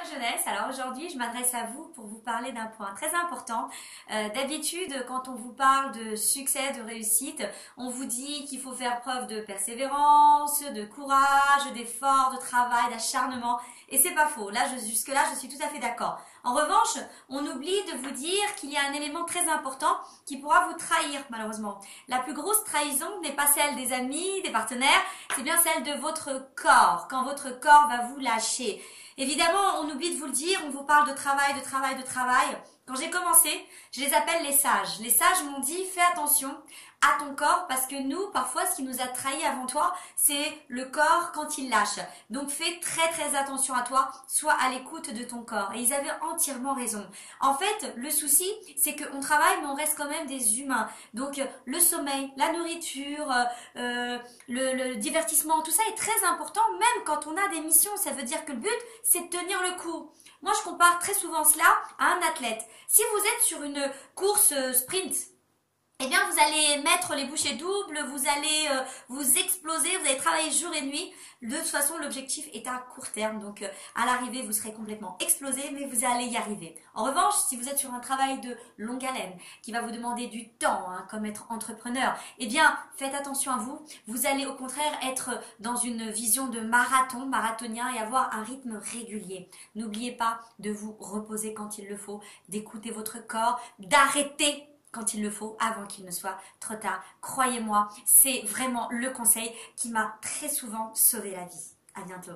jeunesse. Alors aujourd'hui, je m'adresse à vous pour vous parler d'un point très important. D'habitude, quand on vous parle de succès, de réussite, on vous dit qu'il faut faire preuve de persévérance, de courage, d'effort, de travail, d'acharnement. Et c'est pas faux. Jusque-là, je suis tout à fait d'accord. En revanche, on oublie de vous dire qu'il y a un élément très important qui pourra vous trahir, malheureusement. La plus grosse trahison n'est pas celle des amis, des partenaires, c'est bien celle de votre corps, quand votre corps va vous lâcher. Évidemment, on oublie de vous le dire, on vous parle de travail, de travail, de travail. Quand j'ai commencé, je les appelle les sages. Les sages m'ont dit, fais attention à ton corps parce que nous, parfois, ce qui nous a trahis avant toi, c'est le corps quand il lâche. Donc, fais très très attention à toi, sois à l'écoute de ton corps. Et ils avaient entièrement raison. En fait, le souci, c'est qu'on travaille, mais on reste quand même des humains. Donc, le sommeil, la nourriture, le divertissement, tout ça est très important, même quand on a des missions. Ça veut dire que le but, c'est de tenir le coup. Moi, je compare très souvent cela à un athlète. Si vous êtes sur une course sprint, eh bien, vous allez mettre les bouchées doubles, vous allez vous exploser, vous allez travailler jour et nuit. De toute façon, l'objectif est à court terme. Donc, à l'arrivée, vous serez complètement explosé, mais vous allez y arriver. En revanche, si vous êtes sur un travail de longue haleine, qui va vous demander du temps, comme être entrepreneur, eh bien, faites attention à vous. Vous allez au contraire être dans une vision de marathonien et avoir un rythme régulier. N'oubliez pas de vous reposer quand il le faut, d'écouter votre corps, d'arrêter quand il le faut, avant qu'il ne soit trop tard. Croyez-moi, c'est vraiment le conseil qui m'a très souvent sauvé la vie. À bientôt.